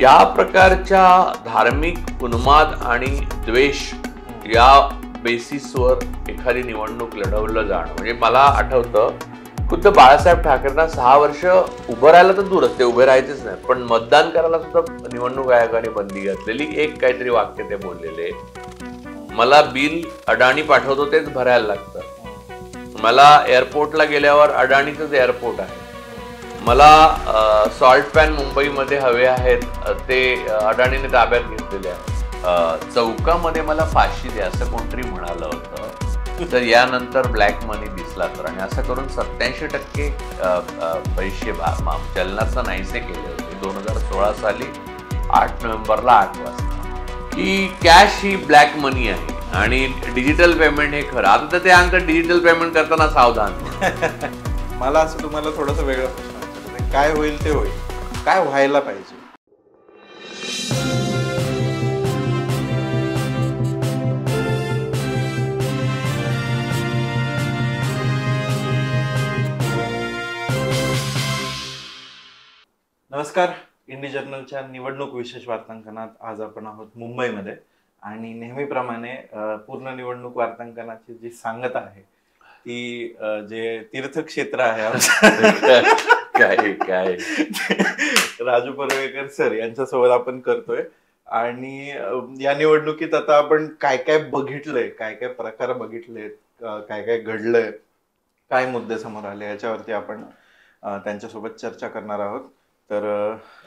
या प्रकारच्या धार्मिक उन्माद आणि द्वेष या बेसिसवर एखादी निवडणूक लढवलं जाणं म्हणजे मला आठवतं खुद्द बाळासाहेब ठाकरेंना 6 वर्ष उभं राहायला तर दूरच, ते उभे राहायचेच नाही, पण मतदान करायला सुद्धा निवडणूक आयोगाने बंदी घातलेली. एक काहीतरी वाक्य ते बोललेले, मला बिल अडाणी पाठवतो तेच भरायला लागतं, मला एअरपोर्टला गेल्यावर अडाणीचंच एअरपोर्ट आहे, मला सॉल्ट पॅन मुंबईमध्ये हवे आहेत ते अडाणीने ताब्यात घेतलेले आहे, चौकामध्ये मला फाशी द्या असं कोणतरी म्हणालं होतं, तर यानंतर ब्लॅक मनी दिसला तर, आणि असं करून 87% पैसे चलनाचं नाहीसे केले होते 2016 साली 8 नोव्हेंबरला 8 वाजता, की कॅश ही ब्लॅक मनी आहे आणि डिजिटल पेमेंट हे खरं. आता तर ते अंक डिजिटल पेमेंट करताना सावधान. मला असं तुम्हाला थोडंसं वेगळं प्रश्न विचारायचं, काय होईल ते होईल, काय व्हायला पाहिजे? नमस्कार, इंडी जर्नलच्या निवडणूक विशेष वार्तांकनात आज आपण आहोत मुंबईमध्ये आणि नेहमीप्रमाणे पूर्ण निवडणूक वार्तांकनाची जी सांगता आहे ती जे तीर्थक्षेत्र आहे काय राजू परवेकर सर यांच्यासोबत आपण करतोय. आणि या निवडणुकीत आता आपण काय काय बघितलंय, काय काय प्रकार बघितलेत, काय काय घडलंय, काय मुद्दे समोर आले याच्यावरती आपण त्यांच्यासोबत चर्चा करणार आहोत. तर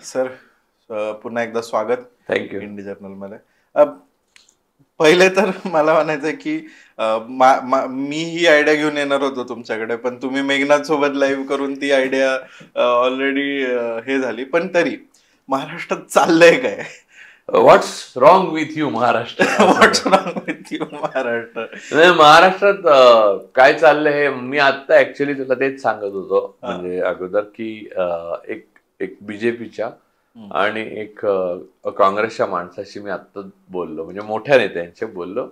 सर पुन्हा एकदा स्वागत थँक्यू इंडी जर्नलमध्ये. पहिले तर मला म्हणायचं की मी ही आयडिया घेऊन येणार होतो तुमच्याकडे, पण तुम्ही मेघनाथ सोबत लाईव्ह करून ती आयडिया ऑलरेडी हे झाली. पण तरी महाराष्ट्रात चाललंय काय? What's wrong with you Maharashtra? What's wrong with you Maharashtra? महाराष्ट्रात काय चाललंय हे मी आता ऍक्च्युली तुला तेच सांगत होतो म्हणजे अगोदर की एक बीजेपीच्या आणि एक काँग्रेसच्या माणसाशी मी आता बोललो, म्हणजे मोठ्या नेत्यांशी बोललो.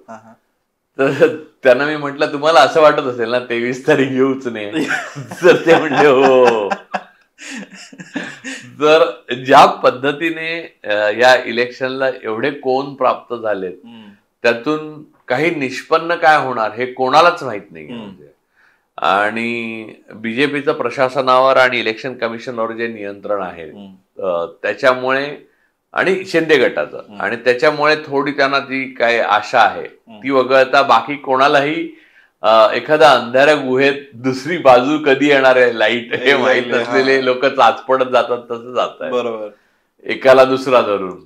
तर त्यांना मी म्हटलं तुम्हाला असं वाटत असेल ना 23 तारीख येऊच नाही, तर ते म्हणले हो. जर ज्या पद्धतीने या इलेक्शनला एवढे कोण प्राप्त झालेत त्यातून काही निष्पन्न काय होणार हे कोणालाच माहित नाही. म्हणजे आणि बीजेपीचं प्रशासनावर आणि इलेक्शन कमिशनवर जे नियंत्रण आहे त्याच्यामुळे आणि शिंदे गटाचं, आणि त्याच्यामुळे थोडी त्यांना जी काय आशा आहे ती वगळता बाकी कोणालाही एखादा अंधाऱ्या गुहेत दुसरी बाजू कधी येणार आहे लाईट हे माहीत नसलेले लोक चाचपडत जातात तसं जात आहे. बरोबर, एकाला दुसरा धरून.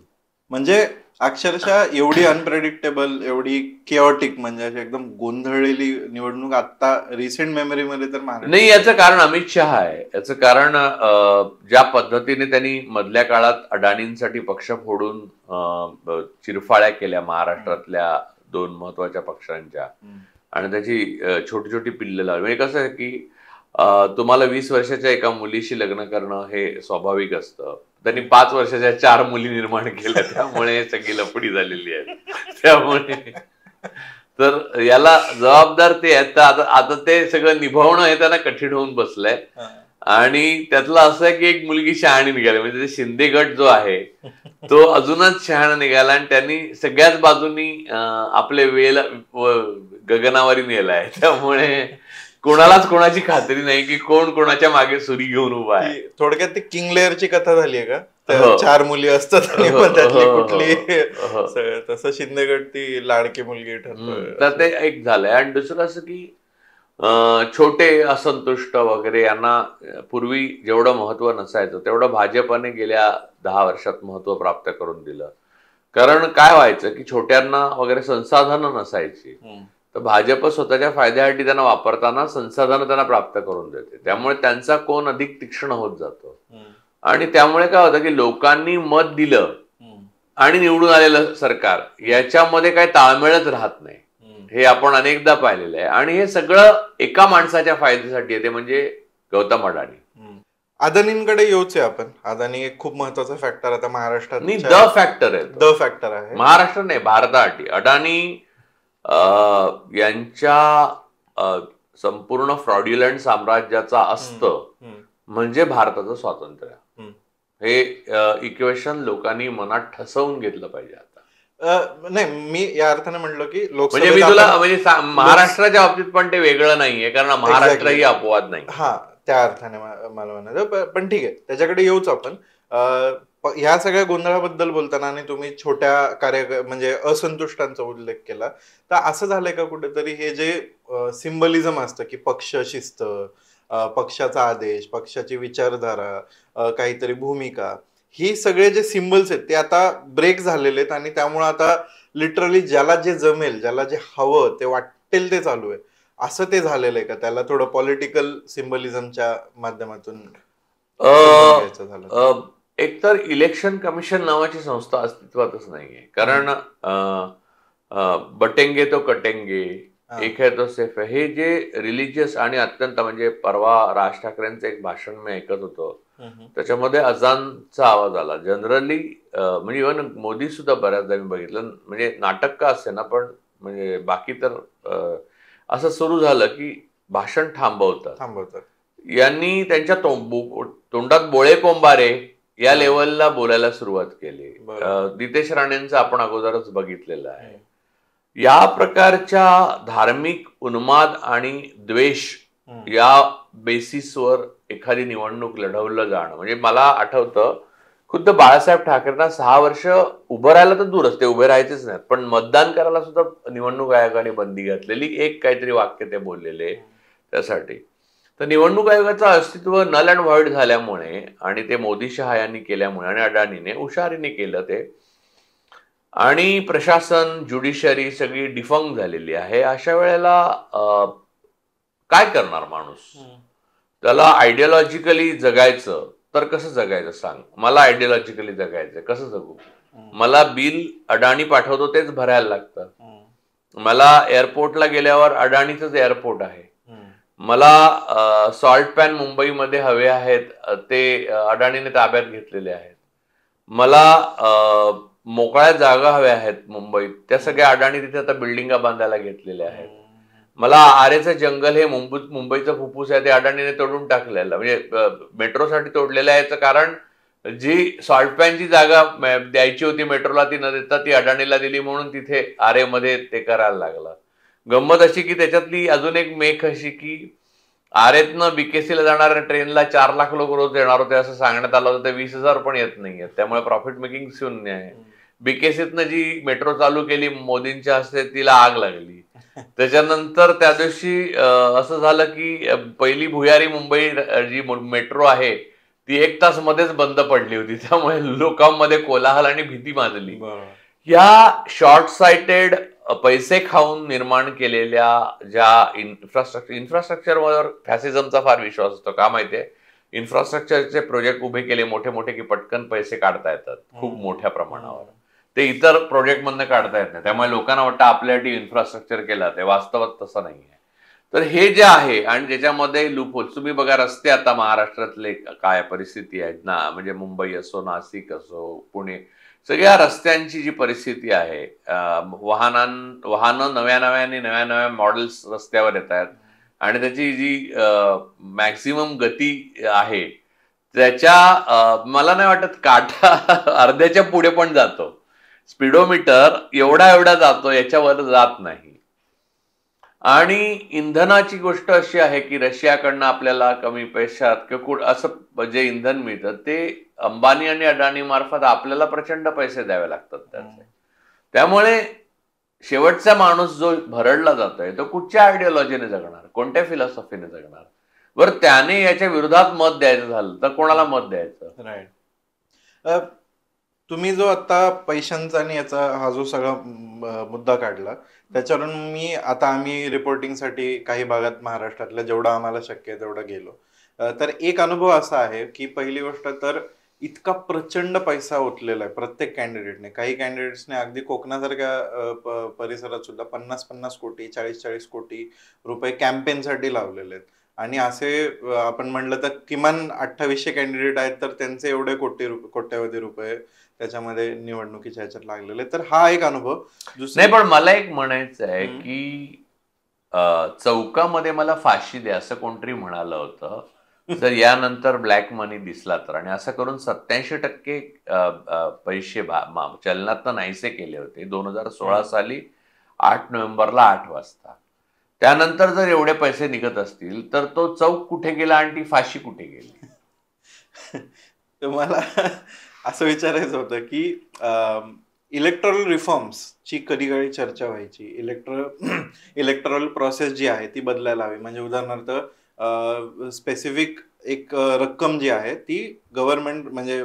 म्हणजे अक्षरशः एवढी अनप्रेडिक्टेबल, एवढी केओटिक, म्हणजे एकदम गोंधळलेली निवडणूक आता रिसेंट मेमरीमध्ये तर नाही. याचं कारण अमित शहा आहे. याचं कारण ज्या पद्धतीने त्यांनी मधल्या काळात अडाणींसाठी पक्ष फोडून चिरफाळ्या केल्या महाराष्ट्रातल्या 2 महत्वाच्या पक्षांच्या, आणि त्याची छोटी छोटी पिल्लं लावली. म्हणजे कसं आहे की तुम्हाला 20 वर्षाच्या एका मुलीशी लग्न करणं हे स्वाभाविक असतं. त्यांनी 5 वर्षाच्या 4 मुली निर्माण केल्या, त्यामुळे सगळी लफडी झालेली आहे. त्यामुळे तर याला जबाबदार ते आहेत. आता ते सगळं निभावणं हे त्यांना कठीण होऊन बसलंय. आणि त्यातलं असं आहे की एक मुलगी शहाणी निघाली, म्हणजे ते शिंदे गट जो आहे तो अजूनच शहाणा निघाला आणि त्यांनी सगळ्याच बाजूनी आपले वेळ गगनावरी नेलाय. त्यामुळे कोणालाच कोणाची खात्री नाही की कोण कोणाच्या मागे सुरी घेऊन उभा आहे. थोडक्यात ती किंग लेअरची कथा झाली आहे का? 4 मुली असतात आणि त्यातली कुठली, तसं शिंदेगड ती लाडकी मुलगी ठरतोय. तर ते एक झालंय. आणि दुसरं असं की छोटे असंतुष्ट वगैरे यांना पूर्वी जेवढं महत्व नसायचं तेवढं भाजपने गेल्या 10 वर्षात महत्व प्राप्त करून दिलं. कारण काय व्हायचं की छोट्यांना वगैरे संसाधनं नसायची, तर भाजप स्वतःच्या फायद्यासाठी त्यांना वापरताना संसाधनं त्यांना प्राप्त करून देते. त्यामुळे त्यांचा कोण अधिक तीक्ष्ण होत जातो. आणि त्यामुळे काय होतं की लोकांनी मत दिलं आणि निवडून आलेलं सरकार याच्यामध्ये काही ताळमेळच राहत नाही. हे आपण अनेकदा पाहिलेलं आहे. आणि हे सगळं एका माणसाच्या फायद्यासाठी येते, म्हणजे गौतम अडाणी. अदानींकडे येऊच आहे आपण. अदानी एक खूप महत्वाचा फॅक्टर आता महाराष्ट्रात, द फॅक्टर आहे. महाराष्ट्र नाही, भारतासाठी. अडाणी यांच्या संपूर्ण फ्रॉड्युलंट साम्राज्याचा अस्त म्हणजे भारताचं स्वातंत्र्य. हे इक्वेशन लोकांनी मनात ठसवून घेतलं पाहिजे आता. नाही, मी या अर्थाने म्हणलो की म्हणजे मी तुला म्हणजे महाराष्ट्राच्या बाबतीत पण ते वेगळं नाहीये, कारण महाराष्ट्र ही अपवाद नाही. हा, त्या अर्थाने मला म्हणायचं. पण ठीक आहे, त्याच्याकडे येऊच आपण. ह्या सगळ्या गोंधळाबद्दल बोलताना आणि तुम्ही छोट्या म्हणजे असंतुष्टांचा उल्लेख केला, तर असं झालंय का कुठेतरी हे जे सिम्बलिझम असतं की पक्ष शिस्त, पक्षाचा आदेश, पक्षाची विचारधारा, काहीतरी भूमिका, ही सगळे जे सिम्बल्स आहेत ते आता ब्रेक झालेले आहेत आणि त्यामुळे आता लिटरली ज्याला जे जमेल, ज्याला जे हवं ते वाटेल ते चालू आहे, असं ते झालेलं आहे का? त्याला थोडं पॉलिटिकल सिम्बलिझमच्या माध्यमातून घ्यायचं झालं. एकतर इलेक्शन कमिशन नावाची संस्था अस्तित्वातच नाहीये, कारण बटेंगे तो कटेंगे, एक है तो सेफ है, हे जे रिलिजियस आणि अत्यंत, म्हणजे परवा राज ठाकरेंचं एक भाषण मी ऐकत होतो, त्याच्यामध्ये अजानचा आवाज आला. जनरली म्हणजे इव्हन मोदी सुद्धा बऱ्याचदा मी बघितलं, म्हणजे नाटक का असे ना, पण म्हणजे बाकी तर असं सुरू झालं की भाषण थांबवतात. यांनी त्यांच्या तोंडात बोळे कोंबारे या लेवलला बोलायला सुरुवात केली. नितेश राणेंचं आपण अगोदरच बघितलेलं आहे. या प्रकारच्या धार्मिक उन्माद आणि द्वेष या बेसिसवर एखादी निवडणूक लढवलं जाणं, म्हणजे मला आठवतं खुद्द बाळासाहेब ठाकरेंना 6 वर्ष उभं राहायला तर दूरच, ते उभे राहायचेच नाहीत, पण मतदान करायला सुद्धा निवडणूक आयोगाने बंदी घातलेली. एक काहीतरी वाक्य ते बोललेले त्यासाठी. तर निवडणूक आयोगाचं अस्तित्व नल अँड व्हॉइड झाल्यामुळे आणि ते मोदी शहा यांनी केल्यामुळे आणि अडाणीने हुशारीने केलं ते, आणि प्रशासन, ज्युडिशरी सगळी डिफंक झालेली आहे. अशा वेळेला काय करणार माणूस? त्याला आयडियोलॉजिकली जगायचं तर कसं जगायचं सांग? मला आयडियोलॉजिकली जगायचं, कसं जगू? मला बिल अडाणी पाठवतो तेच भरायला लागतं. मला एअरपोर्टला गेल्यावर अडाणीचंच एअरपोर्ट आहे. मला सॉल्ट पॅन मुंबईमध्ये हवे आहेत, ते अडाणीने ताब्यात घेतलेले आहेत. मला मोकळ्या जागा हव्या आहेत मुंबईत, त्या सगळ्या अडाणी तिथे आता बिल्डिंगा बांधायला घेतलेल्या आहेत. मला आरेचं जंगल हे मुंबईचं फुफ्फुस आहे, ते अडाणीने तोडून टाकलेलं, म्हणजे मेट्रोसाठी तोडलेलं आहे. याचं कारण जी सॉल्ट पॅनची जागा द्यायची होती मेट्रोला, ती न देता ती अडाणीला दिली, म्हणून तिथे आरेमध्ये ते करायला लागलं. गंमत अशी की त्याच्यातली अजून एक मेख अशी की आरेतनं बीकेसीला जाणाऱ्या ट्रेनला 4 लाख लोक रोज येणार होते असं सांगण्यात आलं होतं, ते 20,000 पण येत नाहीये, त्यामुळे प्रॉफिट मेकिंग शून्य आहे. बीकेसीतनं जी मेट्रो चालू केली मोदींच्या हस्ते, तिला आग लागली. त्याच्यानंतर त्या दिवशी असं झालं की पहिली भुयारी मुंबई जी मेट्रो आहे ती 1 तास मध्येच बंद पडली होती, त्यामुळे लोकांमध्ये कोलाहल आणि भीती माजली. या शॉर्ट साइटेड पैसे खाऊन निर्माण केलेल्या ज्या इन्फ्रास्ट्रक्चरवर फॅसिझमचा फार विश्वास असतो. का माहितीये? इन्फ्रास्ट्रक्चरचे प्रोजेक्ट उभे केले मोठे मोठे की पटकन पैसे काढता येतात खूप मोठ्या प्रमाणावर, ते इतर प्रोजेक्ट मधनं काढता येत नाही. त्यामुळे लोकांना वाटतं आपल्यासाठी इन्फ्रास्ट्रक्चर केलं, ते वास्तवात तसं नाही आहे. तर हे जे आहे आणि ज्याच्यामध्ये लूपहोल्स, तुम्ही बघा रस्ते आता महाराष्ट्रातले काय परिस्थिती आहे ना, म्हणजे मुंबई असो, नाशिक असो, पुणे, सगळ्या रस्त्यांची जी परिस्थिती आहे, वाहनं नव्या मॉडेल्स रस्त्यावर येत आहेत आणि त्याची जी मॅक्सिमम गती आहे त्याच्या मला नाही वाटत काटा अर्ध्याच्या पुढे पण जातो. स्पीडोमीटर एवढा जातो, याच्यावर जात नाही. आणि इंधनाची गोष्ट अशी आहे की रशियाकडनं आपल्याला कमी पैशात किंवा असं जे इंधन मिळतं ते अंबानी आणि अडाणी मार्फत आपल्याला प्रचंड पैसे द्यावे लागतात त्याचे. त्यामुळे शेवटचा माणूस जो भरडला जातोय तो कुठच्या आयडियोलॉजीने जगणार, कोणत्या फिलॉसॉफीने जगणार? बरं, त्याने याच्या विरोधात मत द्यायचं झालं तर कोणाला मत द्यायचं? राईट. तुम्ही जो आता पैशांचा आणि याचा हा जो सगळा मुद्दा काढला, त्याच्यावरून आम्ही रिपोर्टिंगसाठी काही भागात महाराष्ट्रातल्या जेवढं आम्हाला शक्य आहे तेवढं गेलो. तर एक अनुभव असा आहे की पहिली गोष्ट तर इतका प्रचंड पैसा ओतलेला आहे प्रत्येक कॅन्डिडेटने. काही कॅन्डिडेट्सने अगदी कोकणासारख्या परिसरात सुद्धा 50-50 कोटी 40-40 कोटी रुपये कॅम्पेनसाठी लावलेले आहेत. आणि असे आपण म्हणलं तर किमान 2800 कॅन्डिडेट आहेत, तर त्यांचे एवढे कोट्यवधी रुपये त्याच्यामध्ये निवडणुकीच्या ह्याच्यात लागलेले. तर हा एक अनुभव. नाही, पण मला एक म्हणायचं आहे की चौकामध्ये मला फाशी द्या असं कोणतरी म्हणालं होतं. जर यानंतर ब्लॅक मनी दिसला तर, आणि असं करून 87% पैसे चलनात नाहीसे केले होते 2016 साली 8 नोव्हेंबरला 8 वाजता. त्यानंतर जर एवढे पैसे निघत असतील तर तो चौक कुठे गेला आणि ती फाशी कुठे गेली? तुम्हाला असं विचारायचं होतं की इलेक्ट्रल रिफॉर्म्सची कधी कधी चर्चा व्हायची. इलेक्ट्रल प्रोसेस जी आहे ती बदलायला हवी. म्हणजे उदाहरणार्थ स्पेसिफिक एक रक्कम जी आहे ती गव्हर्नमेंट म्हणजे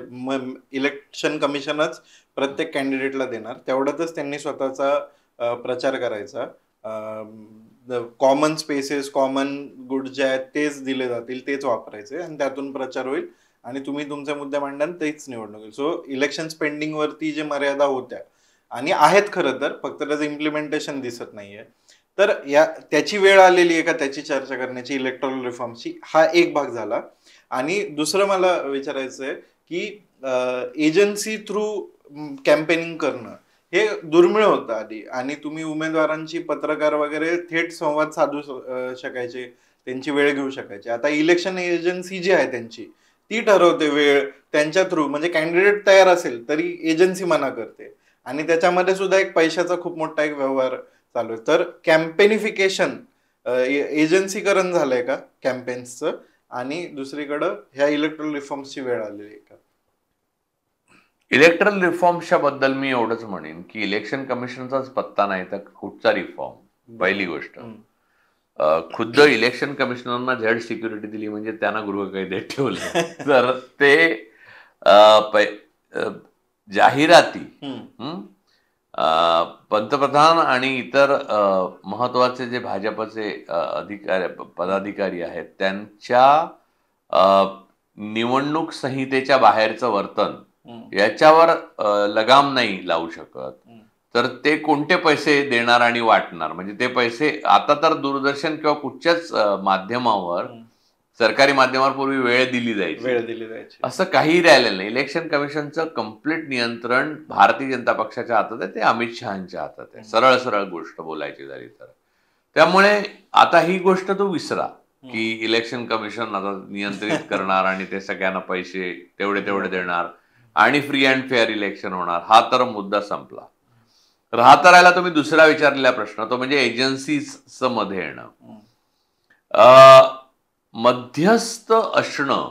इलेक्शन कमिशनच प्रत्येक कॅन्डिडेटला देणार, तेवढ्यातच त्यांनी स्वतःचा प्रचार करायचा. कॉमन स्पेसेस, कॉमन गुड्स जे आहेत तेच दिले जातील, तेच वापरायचे आणि त्यातून प्रचार होईल आणि तुम्ही तुमचे मुद्दे मांडाल तेच निवडणूक होईल. सो इलेक्शन स्पेंडिंग वरती जे मर्यादा होत्या आणि आहेत खरं तर, फक्त त्याचं इम्प्लिमेंटेशन दिसत नाहीये. तर त्याची वेळ आलेली आहे का त्याची चर्चा करण्याची, इलेक्ट्रल रिफॉर्मची? हा एक भाग झाला. आणि दुसरं मला विचारायचं आहे की एजन्सी थ्रू कॅम्पेनिंग करणं हे दुर्मिळ होतं आधी, आणि तुम्ही उमेदवारांची, पत्रकार वगैरे थेट संवाद साधू शकायचे, त्यांची वेळ घेऊ शकायचे. आता इलेक्शन एजन्सी जी आहे त्यांची ती ठरवते वेळ त्यांच्या थ्रू. म्हणजे कॅन्डिडेट तयार असेल तरी एजन्सी मना करते, आणि त्याच्यामध्ये सुद्धा एक पैशाचा खूप मोठा एक व्यवहार चालू आहे. तर कॅम्पेनिफिकेशन, एजन्सीकरण झालंय का कॅम्पेन्सचं? आणि दुसरीकडं ह्या इलेक्ट्रल रिफॉर्म्सची वेळ आलेली आहे का? इलेक्ट्रल रिफॉर्मच्या बद्दल मी एवढंच म्हणेन की इलेक्शन कमिशनचाच पत्ता नाही तर कुठचा रिफॉर्म. पहिली गोष्ट, खुद्द इलेक्शन कमिशनरना झेड सिक्युरिटी दिली म्हणजे त्यांना गृहकैदेत ठेवलं. तर ते जाहिराती पंतप्रधान आणि इतर महत्वाचे जे भाजपचे पदाधिकारी आहेत त्यांच्या निवडणूक संहितेच्या बाहेरचं वर्तन याच्यावर लगाम नाही लावू शकत. तर ते कोणते पैसे देणार आणि वाटणार? म्हणजे ते पैसे आता तर दूरदर्शन किंवा कुठच्याच माध्यमावर, सरकारी माध्यमावर पूर्वी वेळ दिली जायची, असं काही राहिलेलं नाही. इलेक्शन कमिशनचं कम्प्लीट नियंत्रण भारतीय जनता पक्षाच्या हातात आहे, ते अमित शहाच्या हातात आहे. सरळ सरळ गोष्ट बोलायची झाली तर. त्यामुळे आता ही गोष्ट तो विसरा की इलेक्शन कमिशन आता नियंत्रित करणार आणि ते सगळ्यांना पैसे तेवढे देणार आणि फ्री अँड फेअर इलेक्शन होणार. हा तर मुद्दा संपला. राहता राहिला तुम्ही दुसरा विचारलेला प्रश्न, तो म्हणजे एजन्सीज मध्ये येणं. मध्यस्थ असणं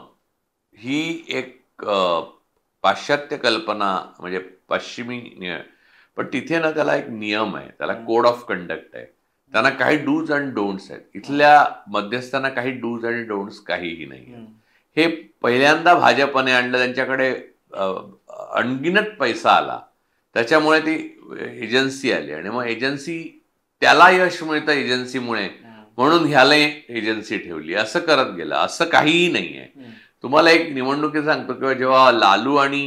ही एक पाश्चात्य कल्पना, म्हणजे पश्चिमी पण तिथे ना त्याला एक नियम आहे, त्याला कोड ऑफ कंडक्ट आहे, त्यांना काही डूज अँड डोंट्स आहेत. इथल्या मध्यस्थांना काही डूज आणि डोंट्स काहीही नाही. हे पहिल्यांदा भाजपने आणलं, त्यांच्याकडे अनगिनत पैसा आला, त्याच्यामुळे ती एजन्सी आली आणि मग एजन्सी, त्याला यश मिळतं एजन्सीमुळे, म्हणून ह्याला एजन्सी ठेवली, असं करत गेलं. असं काहीही नाहीये. तुम्हाला एक निवडणुकी सांगतो, किंवा जेव्हा लालू आणि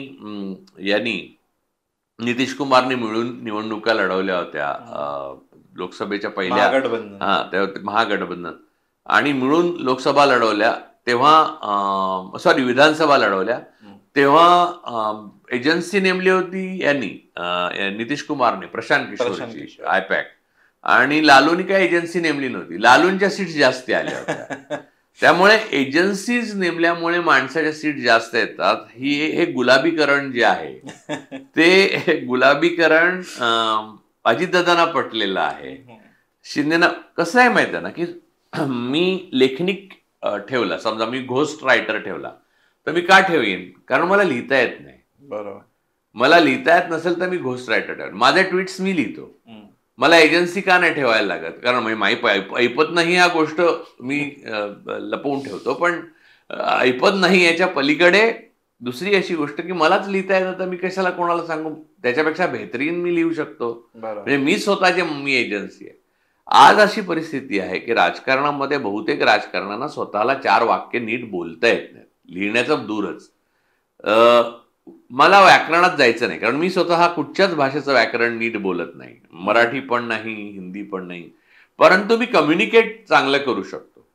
यांनी नितीश कुमारने मिळून निवडणुका लढवल्या होत्या लोकसभेच्या पहिल्या, तेव्हा महागठबंधन, आणि मिळून लोकसभा लढवल्या तेव्हा, सॉरी विधानसभा लढवल्या तेव्हा एजन्सी नेमली होती यांनी, नितीश कुमारने, प्रशांत किशोरची, आयपॅक, आणि लालूनी काही एजन्सी नेमली नव्हती. लालूंच्या सीट्स जास्त आल्या होत्या. त्यामुळे एजन्सीज नेमल्यामुळे माणसाच्या सीट जास्त येतात. हे गुलाबीकरण जे आहे ते गुलाबीकरण अजितदादांना पटलेलं आहे. शिंदेना कसं आहे माहिती आहे ना, की मी लेखनिक ठेवला, समजा मी घोस्ट रायटर ठेवला, तर मी का ठेवीन? कारण मला लिहिता येत नाही. बरोबर. मला लिहिता येत नसेल तर मी घोस्ट रायटर ठेवेन. माझे ट्विट्स मी लिहितो, मला एजन्सी का नाही ठेवायला लागत? कारण ऐपत नाही ह्या गोष्ट मी लपवून ठेवतो, पण ऐपत नाही याच्या पलीकडे दुसरी अशी गोष्ट की मलाच लिहिता येतं, तर मी कशाला कोणाला सांगू? त्याच्यापेक्षा बेहतरीन मी लिहू शकतो. म्हणजे मी स्वतःची मी एजन्सी आहे. आज अशी परिस्थिती आहे की राजकारणामध्ये बहुतेक राजकारणांना स्वतःला 4 वाक्य नीट बोलता येत नाही, लिहिण्याचं दूरच. मला व्याकरणात जायचं नाही, कारण मी स्वतः कुठच्याच भाषेचं व्याकरण नीट बोलत नाही, मराठी पण नाही, हिंदी पण नाही, परंतु मी कम्युनिकेट चांगलं करू शकतो.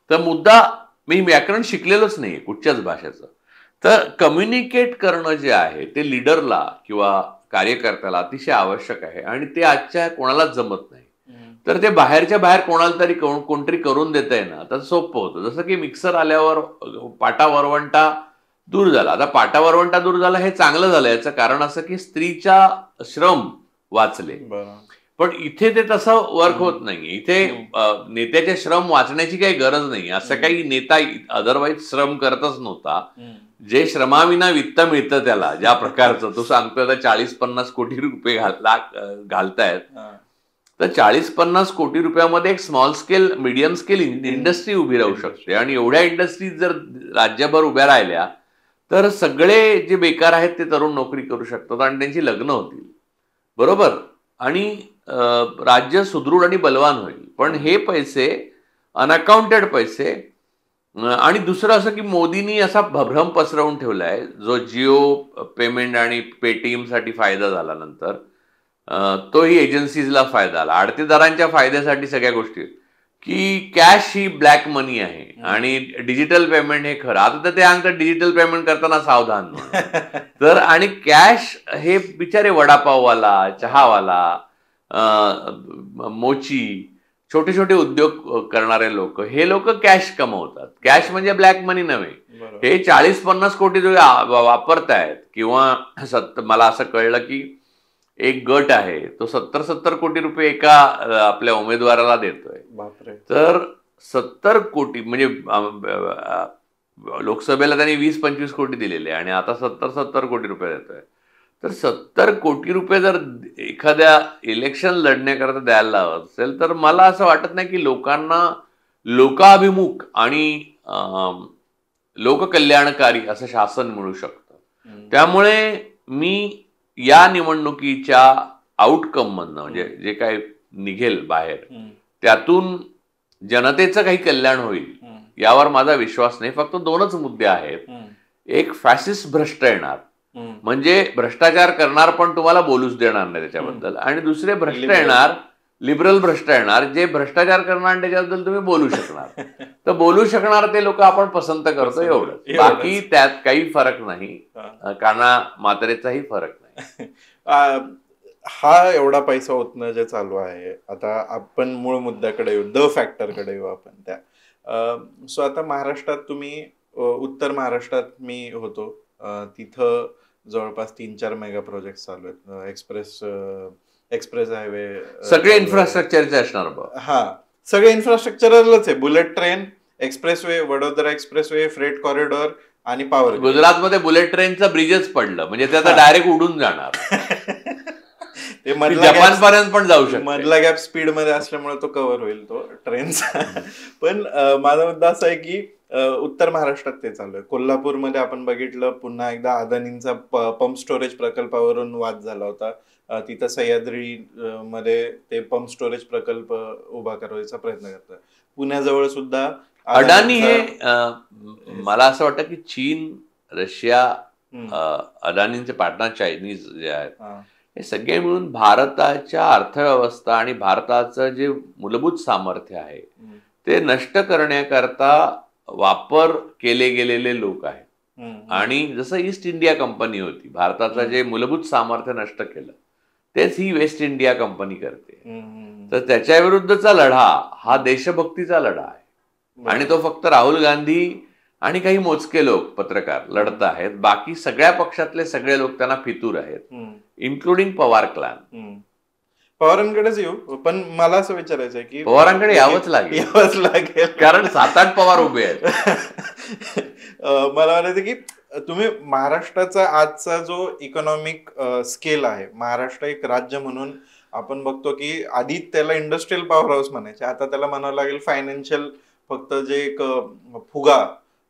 तर मुद्दा, मी व्याकरण शिकलेलोच नाहीये कुठच्याच भाषेचं. तर कम्युनिकेट करणं जे आहे ते लीडरला किंवा कार्यकर्त्याला अतिशय आवश्यक आहे, आणि ते आजच्या कोणालाच जमत नाही. तर ते बाहेरच्या बाहेर कोणाला तरी कोणतरी करून देतंय ना, तर सोपं होतं. जसं की मिक्सर आल्यावर पाटा वरवंटा दूर झाला. आता पाटा वरवंटा दूर झाला हे चांगलं झालं. याचं कारण असं की स्त्रीच्या श्रम वाचले. पण इथे ते तसं वर्क होत नाही. इथे नेत्याचे श्रम वाचण्याची काही गरज नाही. असं काही नेता अदरवाईज श्रम करतच नव्हता. जे श्रमाविना वित्त मिळतं त्याला, ज्या प्रकारचं तो सांगतोय आता 40-50 कोटी रुपये घालतायत, तर 40-50 कोटी रुपयामध्ये एक small scale medium scale industry उभी राहू शकते. आणि एवढ्या इंडस्ट्रीज जर राज्यभर उभ्या राहिल्या तर सगळे जे बेकार आहेत ते तरुण नोकरी करू शकतात आणि त्यांची लग्न होतील, बरोबर, आणि राज्य सुदृढ आणि बलवान होईल. पण हे पैसे अनअकाउंटेड पैसे. आणि दुसरं असं की मोदींनी असा भ्रम पसरवून ठेवलाय, जो जिओ पेमेंट आणि पेटीएम साठी फायदा झाला नंतर तोही एजन्सीजला फायदा आला. आडतेदारांच्या फायद्यासाठी सगळ्या गोष्टी, की कॅश ही ब्लॅक मनी आहे आणि डिजिटल पेमेंट हे खरं. आता तर ते सांगतात डिजिटल पेमेंट करताना सावधान. तर आणि कॅश हे बिचारे वडापाववाला, चहावाला, मोची, छोटे छोटे उद्योग करणारे लोक, हे लोक कॅश कमवतात. कॅश म्हणजे ब्लॅक मनी नव्हे. हे 40-50 कोटी जो वापरतायत, किंवा मला असं कळलं की एक गट आहे तो 70 कोटी रुपये एका आपल्या उमेदवाराला देतोय. तर 70 कोटी म्हणजे लोकसभेला त्यांनी 20-25 कोटी दिलेले आणि आता 70 कोटी रुपये देतोय. तर 70 कोटी रुपये जर एखाद्या इलेक्शन लढण्याकरता द्यायला लावत असेल तर मला असं वाटत नाही की लोकांना लोकाभिमुख आणि लोककल्याणकारी असं शासन मिळू शकतं. त्यामुळे मी या निवडणुकीच्या आउटकम मधनं, म्हणजे जे काही निघेल बाहेर, त्यातून जनतेचं काही कल्याण होईल यावर माझा विश्वास नाही. फक्त 2च मुद्दे आहेत. एक फॅसिस्ट भ्रष्ट येणार, म्हणजे भ्रष्टाचार करणार पण तुम्हाला बोलूच देणार नाही त्याच्याबद्दल, आणि दुसरे भ्रष्ट येणार, लिबरल भ्रष्ट येणार, जे भ्रष्टाचार करणार त्याच्याबद्दल तुम्ही बोलू शकणार. तर बोलू शकणार ते लोक आपण पसंत करतो, एवढं. बाकी त्यात काही फरक नाही, काना मात्रेचाही फरक नाही. हा एवढा पैसा ओतणं जे चालू आहे, आता आपण मूळ मुद्द्याकडे येऊ, द फॅक्टरकडे येऊ आपण त्या. सो आता महाराष्ट्रात तुम्ही, उत्तर महाराष्ट्रात मी होतो, तिथं जवळपास 3-4 मेगा प्रोजेक्ट चालू आहेत. एक्सप्रेस हायवे, सगळे इन्फ्रास्ट्रक्चरचे असणार. हा, सगळे इन्फ्रास्ट्रक्चरलच आहे. Bullet train, expressway, Vadodara expressway, freight corridor आणि पॉवर. गुजरातमध्ये बुलेट ट्रेनचं ब्रिजच पडलं, म्हणजे ते आता डायरेक्ट उडून जाणार. ते जपान पर्यंत पण जाऊ शकतो. मधला गॅप स्पीड मध्ये असल्यामुळे तो कव्हर होईल तो ट्रेनचा. पण माझा मुद्दा असा आहे की उत्तर महाराष्ट्रात ते चालू आहे. कोल्हापूरमध्ये आपण बघितलं, पुन्हा एकदा अदानींचा पंप स्टोरेज प्रकल्पावरून वाद झाला होता. तिथं सह्याद्री मध्ये ते पंप स्टोरेज प्रकल्प उभा करायचा प्रयत्न करतात. पुण्याजवळ सुद्धा अडानी हे, मला असं वाटतं की चीन, रशिया, अडानींचे पार्टनर चायनीज जे आहेत, हे सगळे मिळून भारताच्या अर्थव्यवस्था आणि भारताचं जे मूलभूत सामर्थ्य आहे ते नष्ट करण्याकरता वापर केले गेलेले लोक आहेत. आणि जसं ईस्ट इंडिया कंपनी होती, भारताचं जे मूलभूत सामर्थ्य नष्ट केलं तेच ही वेस्ट इंडिया कंपनी करते. तर त्याच्या विरुद्धचा लढा हा देशभक्तीचा लढा आहे, आणि तो फक्त राहुल गांधी आणि काही मोजके लोक पत्रकार लढत आहेत. बाकी सगळ्या पक्षातले सगळे लोक त्यांना फितूर आहेत, इन्क्लुडिंग पवार क्लॅन. पवारांकडेच येऊ, पण मला असं विचारायचं आहे की पवारांकडे यावंच लागेल, कारण 7-8 पवार उभे आहेत. मला म्हणायचं की तुम्ही महाराष्ट्राचा आजचा जो इकॉनॉमिक स्केल आहे, महाराष्ट्र एक राज्य म्हणून आपण बघतो की आधी त्याला इंडस्ट्रियल पॉवर हाऊस म्हणायचे, आता त्याला म्हणावं लागेल फायनान्शियल, फक्त जे एक फुगा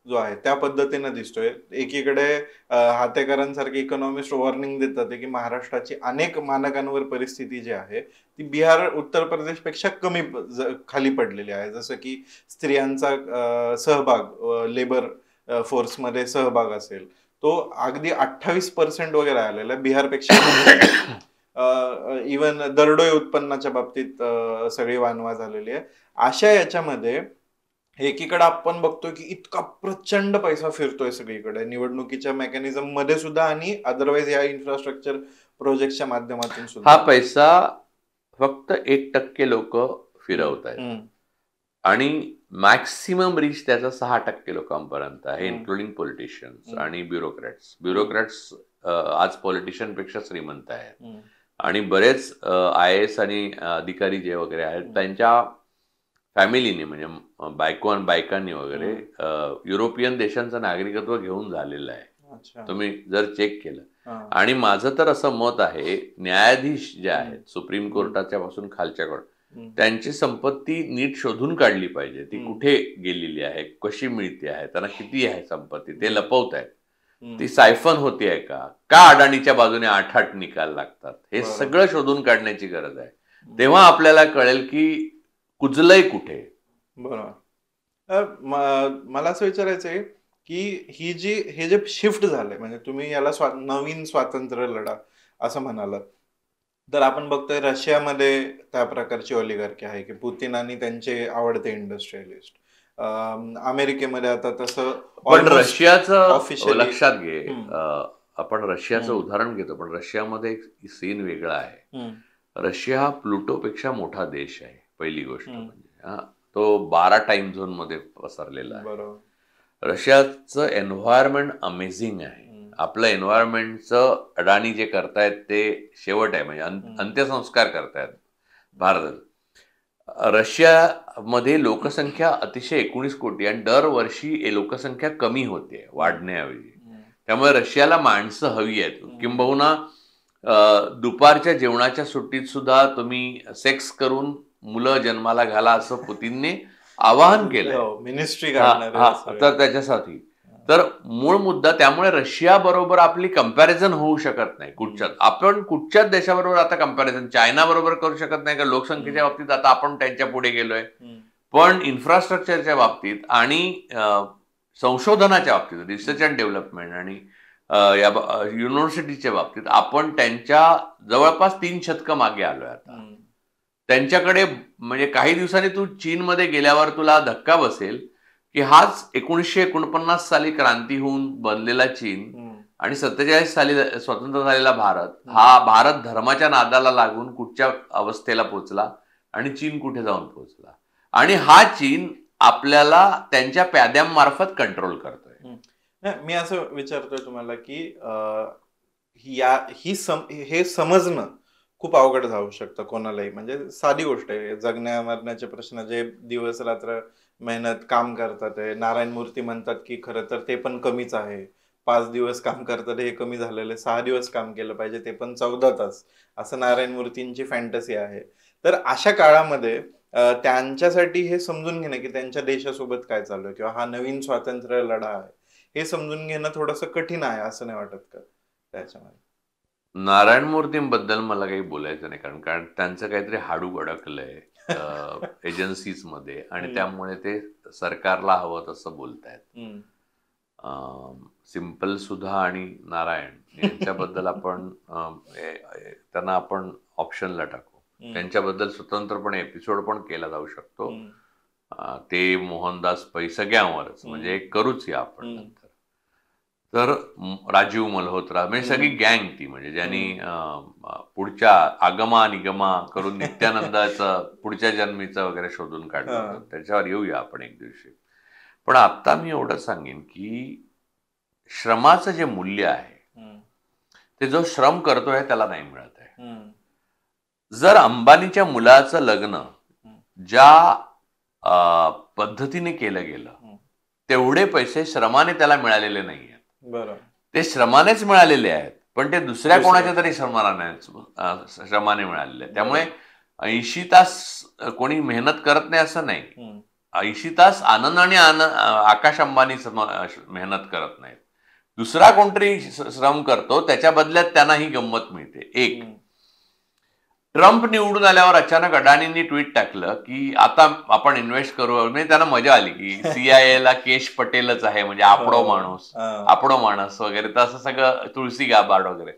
जो आहे त्या पद्धतीने दिसतोय. एकीकडे हातेकरांसारखे इकॉनॉमिस्ट वॉर्निंग देतात की महाराष्ट्राची अनेक मानकांवर परिस्थिती जी आहे ती बिहार, उत्तर प्रदेश पेक्षा कमी खाली पडलेली आहे. जसं की स्त्रियांचा सहभाग, लेबर फोर्समध्ये सहभाग असेल, तो अगदी 28% वगैरे आलेला आहे, बिहारपेक्षा. इव्हन दरडोई उत्पन्नाच्या बाबतीत सगळी वानवा झालेली आहे. अशा याच्यामध्ये एकीकडे आपण बघतोय की इतका प्रचंड पैसा फिरतोय सगळीकडे, निवडणुकीच्या मेकॅनिझम मध्ये सुद्धा आणि अदरवाईज या इन्फ्रास्ट्रक्चर प्रोजेक्टच्या माध्यमातून सुद्धा. हा पैसा फक्त 1% लोक फिरवत आहेत आणि मॅक्सिमम रीच त्याचा 6% लोकांपर्यंत आहे, इन्क्लुडिंग पॉलिटिशियन्स आणि ब्युरोक्रॅट्स आज पॉलिटिशियन पेक्षा श्रीमंत आहेत आणि बरेच IAS आणि अधिकारी जे वगैरे आहेत त्यांच्या फॅमिलीने म्हणजे बायकांनी वगैरे युरोपियन देशांचं नागरिकत्व घेऊन झालेलं आहे. तुम्ही जर चेक केलं आणि माझं तर असं मत आहे, न्यायाधीश जे आहेत सुप्रीम कोर्टाच्या पासून खालच्या कोर्ट त्यांची संपत्ती नीट शोधून काढली पाहिजे. ती कुठे गेलेली आहे, कशी मिळते आहे, त्यांना किती आहे संपत्ती, ते लपवत आहेत, ती सायफन होती आहे का अडाणीच्या बाजूने 8 निकाल लागतात, हे सगळं शोधून काढण्याची गरज आहे. तेव्हा आपल्याला कळेल की कुजलंय कुठे. बरोबर. मला असं विचारायचंय की हे जे शिफ्ट झालंय, म्हणजे तुम्ही याला नवीन स्वातंत्र्य लढा असं म्हणालात, तर आपण बघतोय रशियामध्ये त्या प्रकारची ऑलिगार्की आहे की पुतिन आणि त्यांचे आवडते इंडस्ट्रियलिस्ट. अमेरिकेमध्ये आता तसं पण रशियाचं लक्षात घे, आपण रशियाचं उदाहरण घेतो पण रशियामध्ये एक सीन वेगळा आहे. रशिया हा प्लुटोपेक्षा मोठा देश आहे. पहिली गोष्ट म्हणजे तो 12 टाइम झोन मध्ये पसरलेला आहे. रशियाचं एन्व्हायरमेंट अमेझिंग आहे. आपलं एन्व्हायरमेंटचं अडाणी जे करतायत ते शेवट आहे, म्हणजे अंत्यसंस्कार करतायत भारतात. रशियामध्ये लोकसंख्या अतिशय 19 कोटी आणि दरवर्षी लोकसंख्या कमी होते वाढण्याऐवजी. त्यामुळे रशियाला माणसं हवी आहेत. किंबहुना दुपारच्या जेवणाच्या सुट्टीत सुद्धा तुम्ही सेक्स करून मुलं जन्माला घाला असं पुतीनने आवाहन केलं मिनिस्ट्री तर त्याच्यासाठी. तर मूळ मुद्दा, त्यामुळे रशिया बरोबर आपली कंपॅरिझन होऊ शकत नाही आपण कुठच्याच देशाबरोबर आता कंपॅरिझन चायना बरोबर करू शकत नाही का लोकसंख्येच्या बाबतीत. आता आपण त्यांच्या पुढे गेलोय, पण इन्फ्रास्ट्रक्चरच्या बाबतीत आणि संशोधनाच्या बाबतीत, रिसर्च अँड डेव्हलपमेंट आणि या युनिव्हर्सिटीच्या बाबतीत आपण त्यांच्या जवळपास 3 शतकं मागे आलोय आता. त्यांच्याकडे म्हणजे काही दिवसांनी तू चीनमध्ये गेल्यावर तुला धक्का बसेल की हाच 1949 साली क्रांती होऊन बनलेला चीन आणि 47 साली स्वतंत्र झालेला भारत, हा भारत धर्माच्या नादाला लागून कुठच्या अवस्थेला पोहोचला आणि चीन कुठे जाऊन पोहोचला. आणि हा चीन आपल्याला त्यांच्या प्याद्यांमार्फत कंट्रोल करतोय. मी असं विचारतोय तुम्हाला की हे समजणं खूप अवघड जाऊ शकतं कोणालाही. म्हणजे साधी गोष्ट आहे, जगण्या मरण्याचे प्रश्न, जे दिवस रात्र मेहनत काम करतात. नारायण मूर्ती म्हणतात की खरं तर ते पण कमीच आहे. 5 दिवस काम करतात हे कमी झालेलं, 6 दिवस काम केलं पाहिजे ते पण 14 तास, असं नारायण मूर्तींची फॅन्टसी आहे. तर अशा काळामध्ये त्यांच्यासाठी हे समजून घेणं की त्यांच्या देशासोबत काय चालू आहे किंवा हा नवीन स्वातंत्र्य लढा आहे हे समजून घेणं थोडंसं कठीण आहे असं नाही वाटत का त्याच्यामध्ये? नारायण मूर्तींबद्दल मला काही बोलायचं नाही, कारण त्यांचं काहीतरी हाडू अडकलंय एजन्सीज मध्ये आणि त्यामुळे ते सरकारला हवं तसं बोलतायत. सिंपल सुधा आणि नारायण यांच्याबद्दल आपण त्यांना आपण ऑप्शनला टाकू. त्यांच्याबद्दल स्वतंत्रपणे एपिसोड पण केला जाऊ शकतो. ते मोहनदास पै सगळ्यांवरच म्हणजे करूच या आपण नंतर. तर राजीव मल्होत्रा म्हणजे सगळी गँग ती, म्हणजे ज्यांनी पुढच्या आगमा निगमा करून नित्यानंदाचं पुढच्या जन्मीचं वगैरे शोधून काढलं, त्याच्यावर येऊया आपण एक दिवशी. पण आता मी एवढं सांगेन की श्रमाचं जे मूल्य आहे ते जो श्रम करतोय त्याला नाही मिळत आहे. जर अंबानीच्या मुलाचं लग्न ज्या पद्धतीने केलं गेलं तेवढे पैसे श्रमाने त्याला मिळालेले नाही आहेत. ते श्रमानेच मिळालेले आहेत, पण ते दुसऱ्या कोणाच्या तरी श्रमाने मिळालेले. त्यामुळे 80 तास कोणी मेहनत करत नाही असं नाही. 80 तास आनंद आणि आकाश अंबानी मेहनत करत नाहीत. दुसरा कोणतरी श्रम करतो, त्याच्या बदल्यात त्यांना ही गंमत मिळते. एक, ट्रम्प निवडून आल्यावर अचानक अडाणींनी ट्विट टाकलं की आता आपण इन्व्हेस्ट करू. म्हणजे त्यांना मजा आली की CIA ला केश पटेलच आहे, म्हणजे आपडो माणूस वगैरे, तसं सगळं तुळशी गाबार्ड वगैरे,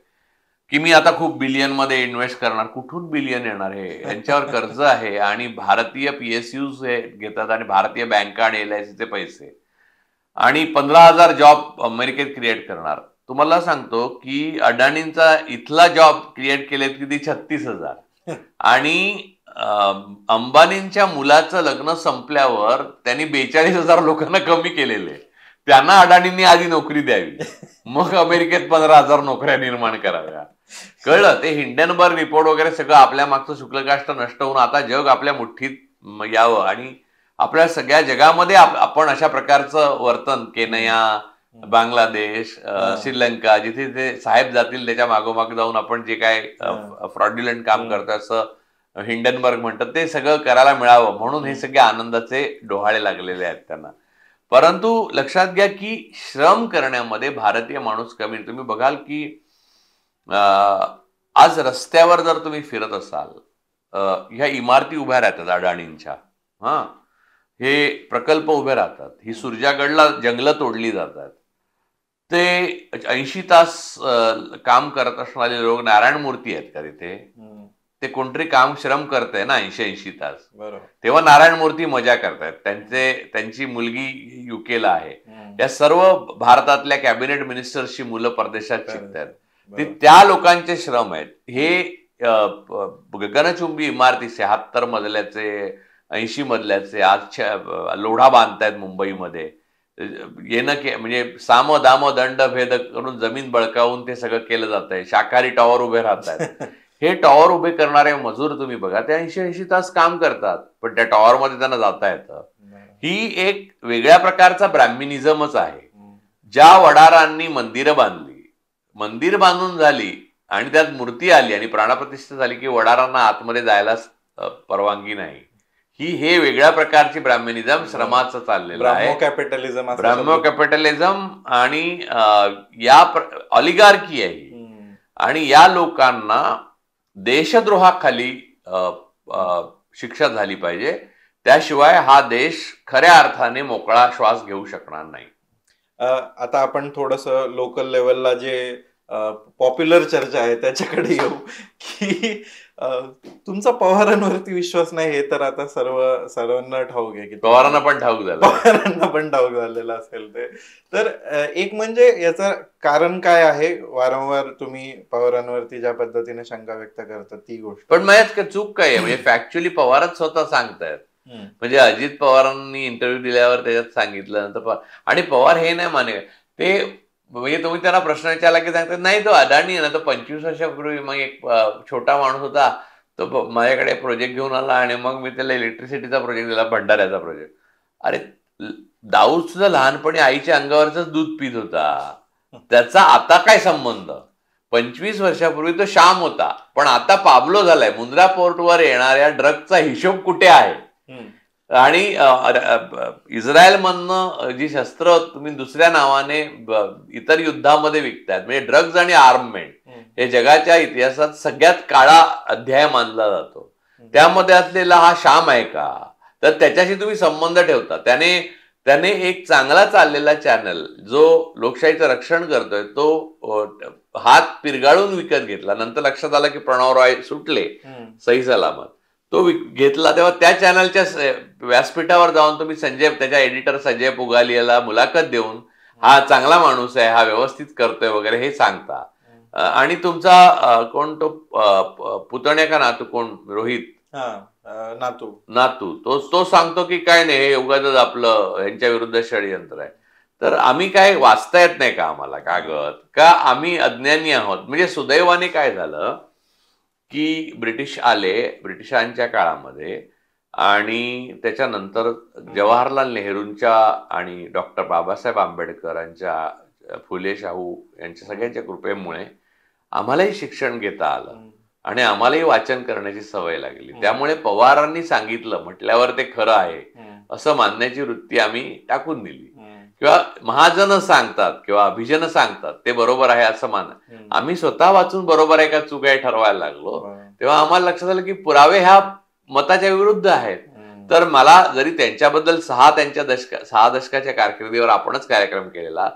की मी आता खूप बिलियन मध्ये इन्व्हेस्ट करणार. कुठून बिलियन येणार आहे? यांच्यावर कर्ज आहे आणि भारतीय PSUs हे घेतात आणि भारतीय बँका आणि LICचे पैसे आणि 15,000 जॉब अमेरिकेत क्रिएट करणार. तुम्हाला सांगतो की अडाणींचा इथला जॉब क्रिएट केलेत किती? 36,000. आणि अंबानींच्या मुलाचं लग्न संपल्यावर त्यांनी 42,000 लोकांना कमी केलेले. त्यांना अडाणींनी आधी नोकरी द्यावी, मग अमेरिकेत 15,000 नोकऱ्या निर्माण कराव्या. कळलं? ते हिंडनबर्ग रिपोर्ट वगैरे सगळं आपल्या मागचं शुक्लकाष्ट नष्ट होऊन आता जग आपल्या मुठ्ठीत यावं आणि आपल्या सगळ्या जगामध्ये आपण अशा प्रकारचं वर्तन, केनया, बांगलादेश, श्रीलंका, जिथे ते साहेब जातील त्याच्या मागोमाग जाऊन आपण जे काय फ्रॉड्युलंट काम करतो असं हिंडनबर्ग म्हणतात, ते सगळं करायला मिळावं म्हणून हे सगळे आनंदाचे डोहाळे लागलेले आहेत त्यांना. परंतु लक्षात घ्या की श्रम करण्यामध्ये भारतीय माणूस कमी. तुम्ही बघाल की आज रस्त्यावर जर तुम्ही फिरत असाल, ह्या इमारती उभ्या राहतात अडाणींच्या, हे प्रकल्प उभे राहतात, ही सुरजागडला जंगलं तोडली जातात, ते 80 तास काम करत असणारे लोक, नारायण मूर्ती आहेत का तिथे, ते कोणतरी काम श्रम करतंय ना 80 तास, तेव्हा नारायण मूर्ती मजा करतायत. त्यांची मुलगी युकेला आहे, या सर्व भारतातल्या कॅबिनेट मिनिस्टर्सची मुलं परदेशात शिकतात, ते त्या लोकांचे श्रम आहेत. हे गगनचुंबी इमारती 76 मजल्याचे 80 मजल्याचे आज लोढा बांधतायत मुंबईमध्ये. म्हणजे साम दाम दंड भेद करून जमीन बळकावून ते सगळं केलं जात आहे. शाकाहारी टॉवर उभे राहत आहेत. हे टॉवर उभे करणारे मजूर तुम्ही बघा, ते 80 तास काम करतात, पण त्या टॉवरमध्ये त्यांना जाता येतं. ही एक वेगळ्या प्रकारचा ब्राह्मणिझमच आहे. ज्या वडारांनी मंदिरं बांधली, मंदिर बांधून झाली आणि त्यात मूर्ती आली आणि प्राणप्रतिष्ठा झाली की वडारांना आतमध्ये जायला परवानगी नाही. हे वेगळ्या प्रकारची ब्राह्मणिझम श्रमाचं चाललेलं आहे. ब्राह्मो कॅपिटलिझम आणि या ऑलिगार्की आहे. आणि या लोकांना देशद्रोहाखाली शिक्षा झाली पाहिजे, त्याशिवाय हा देश खऱ्या अर्थाने मोकळा श्वास घेऊ शकणार नाही. आता आपण थोडस लोकल लेवलला जे पॉप्युलर चर्चा आहे त्याच्याकडे येऊ की तुमचा पवारांवरती विश्वास नाही हे तर आता सर्वांना ठाऊक आहे की पवारांना पण ठाऊक झालेलं असेल ते. तर एक म्हणजे याचं कारण काय आहे, वारंवार तुम्ही पवारांवरती ज्या पद्धतीने शंका व्यक्त करतात ती गोष्ट. पण माझ्यात चूक काय आहे, म्हणजे फॅक्च्युअली पवारच स्वतः सांगतायत. म्हणजे अजित पवारांनी इंटरव्ह्यू दिल्यावर त्याच्यात सांगितलं नंतर आणि पवार हे नाही माने ते, म्हणजे तुम्ही त्यांना प्रश्न विचारला की सांगतात नाही तो अडाणी आहे ना, तो 25 वर्षापूर्वी मग एक छोटा माणूस होता, तो माझ्याकडे प्रोजेक्ट घेऊन आला आणि मग मी त्याला इलेक्ट्रिसिटीचा प्रोजेक्ट दिला, भंडाऱ्याचा प्रोजेक्ट. अरे दाऊद सुद्धा लहानपणी आईच्या अंगावरच दूध पित होता, त्याचा आता काय संबंध? 25 वर्षापूर्वी तो श्याम होता, पण आता पाब्लो झालाय. मुंद्रा पोर्टवर येणाऱ्या ड्रगचा हिशोब कुठे आहे? आणि इस्रायलमधनं जी शस्त्र तुम्ही दुसऱ्या नावाने इतर युद्धामध्ये विकतायत, म्हणजे ड्रग्ज आणि आर्ममेंट, हे जगाच्या इतिहासात सगळ्यात काळा अध्याय मानला जातो. त्यामध्ये असलेला हा श्याम आहे का? तर त्याच्याशी तुम्ही संबंध ठेवता. त्याने एक चांगला चाललेला चॅनल जो लोकशाहीचं रक्षण करतोय तो हात पिरगाळून विकत घेतला. नंतर लक्षात आलं की प्रणव रॉय सुटले सही सलामत, तो घेतला. तेव्हा त्या चॅनलच्या व्यासपीठावर जाऊन तुम्ही त्याच्या एडिटर संजय पुगालियाला मुलाखत देऊन हा चांगला माणूस आहे, हा व्यवस्थित करतोय वगैरे हे सांगता. आणि तुमचा कोण तो पुतण्या का नातू कोण, रोहित नातू तो सांगतो की काय नाही हे उगाच आपलं यांच्या विरुद्ध षडयंत्र आहे. तर आम्ही काय वाचता येत नाही का आम्हाला कागद, का आम्ही अज्ञानी आहोत? म्हणजे सुदैवाने काय झालं की ब्रिटिशांच्या काळामध्ये आणि त्याच्यानंतर जवाहरलाल नेहरूंच्या आणि डॉक्टर बाबासाहेब आंबेडकरांच्या, फुले शाहू यांच्या सगळ्यांच्या कृपेमुळे आम्हालाही शिक्षण घेता आलं आणि आम्हालाही वाचन करण्याची सवय लागली. त्यामुळे पवारांनी सांगितलं म्हटल्यावर ते खरं आहे असं मानण्याची वृत्ती आम्ही टाकून दिली. किंवा महाजन सांगतात किंवा अभिजन सांगतात ते बरोबर आहे असं आम्ही स्वतः वाचून बरोबर आहे का चूक आहे ठरवायला लागलो. तेव्हा आम्हाला लक्षात आलं की पुरावे ह्या मताच्या विरुद्ध आहेत. तर मला जरी त्यांच्याबद्दल 6 दशकाच्या कारकिर्दीवर आपणच कार्यक्रम केलेला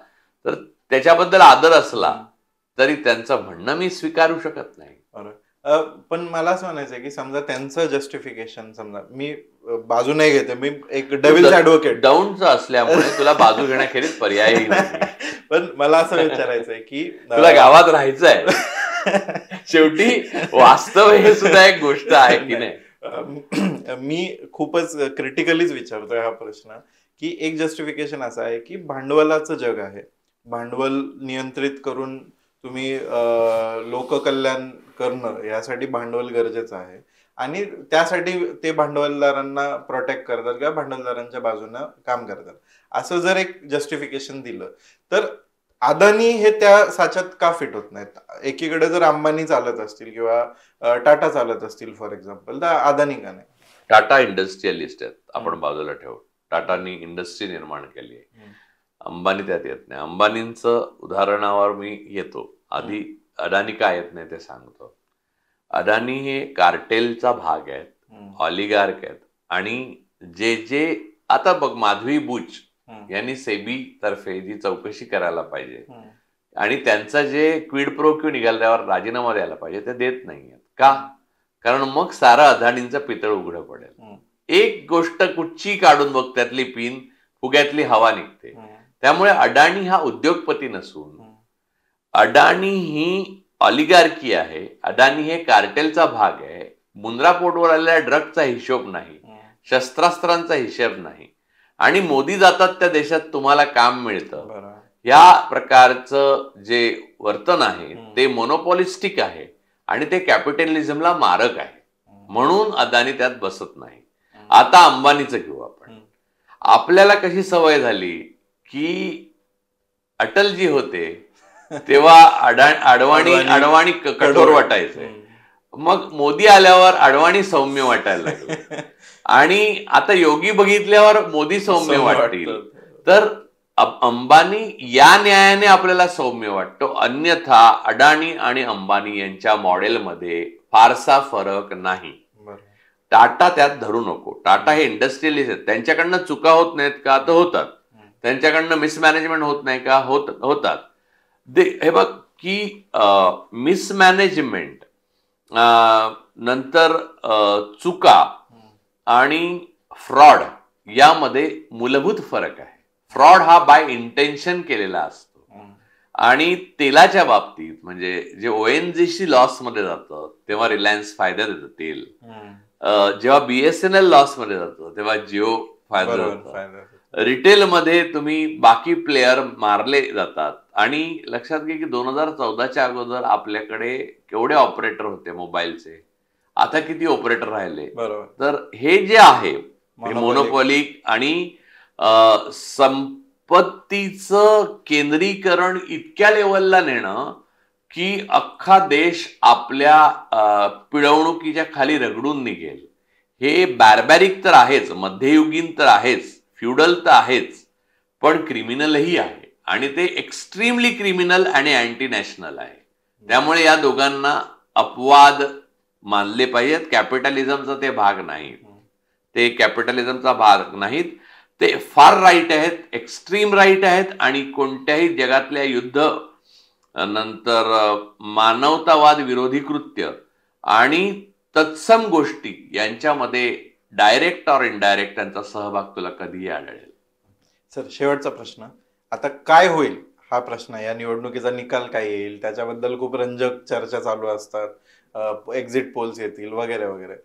तर त्याच्याबद्दल आदर असला तरी त्यांचं म्हणणं मी स्वीकारू शकत नाही. पण मला असं म्हणायचंय की समजा त्यांचं जस्टिफिकेशन, समजा मी बाजू नाही घेते, मी एक डेव्हिल्स ऍडव्होकेट डाऊनचं असल्यामुळे तुला बाजू घेण्याखेरीज पर्यायही नाही. पण मला असं विचारायचंय की तुला गावात राहायचंय शेवटी वास्तव हे सुद्धा एक गोष्ट आहे की नाही. मी खूपच क्रिटिकलीच विचारतोय हा प्रश्न, की एक जस्टिफिकेशन असं आहे की भांडवलाचं जग आहे, भांडवल नियंत्रित करून तुम्ही लोककल्याण करणं यासाठी भांडवल गरजेचं आहे आणि त्यासाठी ते भांडवलदारांना प्रोटेक्ट करतात किंवा भांडवलदारांच्या बाजूने काम करतात. असं जर एक जस्टिफिकेशन दिलं तर अदानी हे त्या साच्यात का फिट होत नाहीत? एकीकडे जर अंबानी चालत असतील किंवा टाटा चालत असतील फॉर एक्झाम्पल, तर अदानी का नाही? टाटा इंडस्ट्रियलिस्ट आहेत, आपण बाजूला ठेवू. टाटानी इंडस्ट्री निर्माण केली आहे, अंबानी त्यात येत नाही. अंबानींचं उदाहरणावर मी येतो. आधी अदानी का येत नाही ते सांगतो. अदानी हे कार्टेलचा भाग आहेत, ऑलिगार्क आहेत आणि जे आता बघ, माधवी बुच यांनी सेबी तर्फे जी चौकशी करायला पाहिजे आणि त्यांचा जे क्विड प्रो क्यू निघाला त्यावर राजीनामा द्यायला पाहिजे ते देत नाहीयेत. का? कारण मग सारा अदानींचं पितळ उघडं पडेल. एक गोष्ट कुठची काढून बघ, त्यातली पिन फुग्यातली हवा निघते. त्यामुळे अडाणी हा उद्योगपती नसून अडाणी ही ऑलिगार्की आहे. अदानी हे कार्टेलचा भाग आहे. मुंद्रा पोर्टवर आलेल्या ड्रगचा हिशोब नाही, शस्त्रास्त्रांचा हिशोब नाही आणि मोदी जातात त्या देशात तुम्हाला काम मिळतं. या प्रकारचं जे वर्तन आहे ते मोनोपॉलिस्टिक आहे आणि ते कॅपिटलिझमला मारक आहे. म्हणून अदानी त्यात बसत नाही. आता अंबानीचं घेऊ आपण. आपल्याला कशी सवय झाली की अटलजी होते तेव्हा अडवाणी कठोर वाटायचे, मग मोदी आल्यावर अडवाणी सौम्य वाटायला लागले आणि आता योगी बघितल्यावर मोदी सौम्य वाटतील. तर अंबानी या न्यायाने आपल्याला सौम्य वाटतो. अन्यथा अडाणी आणि अंबानी यांच्या मॉडेलमध्ये फारसा फरक नाही. टाटा त्यात धरू नको. टाटा हे इंडस्ट्रियलिस्ट आहेत. त्यांच्याकडनं चुका होत नाहीत का? तर होतात. त्यांच्याकडनं मिसमॅनेजमेंट होत नाही का? होतात. हे बघ की मिसमॅनेजमेंट नंतर चुका आणि फ्रॉड यामध्ये मूलभूत फरक आहे. फ्रॉड हा बाय इंटेन्शन केलेला असतो आणि तेलाच्या बाबतीत म्हणजे जे ONGC लॉस मध्ये जातं तेव्हा रिलायन्स फायदा देतं तेल, जेव्हा BSNL लॉस मध्ये जातं तेव्हा जिओ फायदा देतं. रिटेलमध्ये तुम्ही बाकी प्लेयर मारले जातात आणि लक्षात घे की 2014च्या अगोदर आपल्याकडे केवढे ऑपरेटर होते मोबाईलचे, आता किती ऑपरेटर राहिले. तर हे जे आहे मोनोपॉलिक आणि संपत्तीचं केंद्रीकरण इतक्या लेवलला नेणं की अख्खा देश आपल्या पिळवणुकीच्या खाली रगडून निघेल. हे बॅरबॅरिक तर आहेच, मध्ययुगीन तर आहेच, फ्युडल तर आहेच, पण क्रिमिनलही आहे आणि ते एक्स्ट्रीमली क्रिमिनल आणि अँटी नॅशनल आहे. त्यामुळे या दोघांना अपवाद मानले पाहिजेत. कॅपिटलिझमचा ते भाग नाहीत. ते कॅपिटलिझमचा भाग नाहीत. ते फार राईट आहेत, एक्स्ट्रीम राईट आहेत आणि कोणत्याही जगातल्या युद्ध नंतर मानवतावाद विरोधी कृत्य आणि तत्सम गोष्टी यांच्यामध्ये डायरेक्ट और इनडायरेक्ट त्यांचा सहभाग तुला कधीही आढळेल. सर, शेवटचा प्रश्न. आता काय होईल हा प्रश्न, या निवडणुकीचा निकाल काय येईल त्याच्याबद्दल खूप रंजक चर्चा चालू असतात, एक्झिट पोल्स येतील वगैरे वगैरे.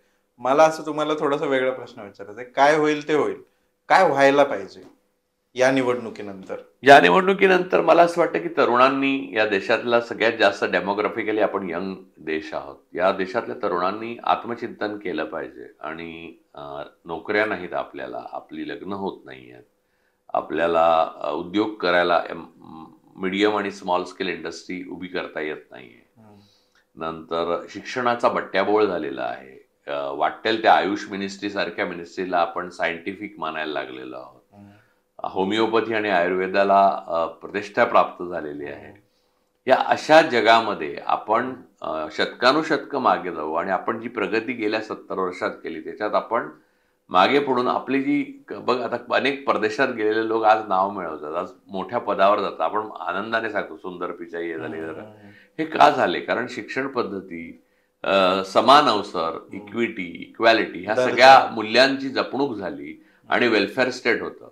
मला असं तुम्हाला थोडासा वेगळा प्रश्न विचारायचा आहे. काय होईल ते होईल, काय व्हायला पाहिजे या निवडणुकीनंतर? या निवडणुकीनंतर मला असं वाटतं की तरुणांनी, या देशातला सगळ्यात जास्त डेमोग्राफिकली आपण यंग देश आहोत, या देशातल्या तरुणांनी आत्मचिंतन केलं पाहिजे आणि नोकऱ्या नाहीत आपल्याला, आपली लग्न होत नाही आहेत, आपल्याला उद्योग करायला मीडियम आणि स्मॉल स्केल इंडस्ट्री उभी करता येत नाहीये. नंतर शिक्षणाचा बट्ट्याबोळ झालेला आहे. वाटेल त्या आयुष मिनिस्ट्री सारख्या मिनिस्ट्रीला आपण सायंटिफिक मानायला लागलेलो आहोत. होमिओपॅथी आणि आयुर्वेदाला प्रतिष्ठा प्राप्त झालेली आहे. या अशा जगामध्ये आपण शतकानुशतकं मागे जाऊ आणि आपण जी प्रगती गेल्या 70 वर्षात केली त्याच्यात आपण मागे पडून आपली जी बघ, आता अनेक परदेशात गेलेले लोक आज नाव मिळवतात, आज मोठ्या पदावर जातात. आपण आनंदाने सांगतो सुंदर पिचाई झाली. हे का झाले? कारण शिक्षण पद्धती, समान अवसर, इक्विटी, इक्वॅलिटी ह्या सगळ्या मूल्यांची जपणूक झाली आणि वेलफेअर स्टेट होतं.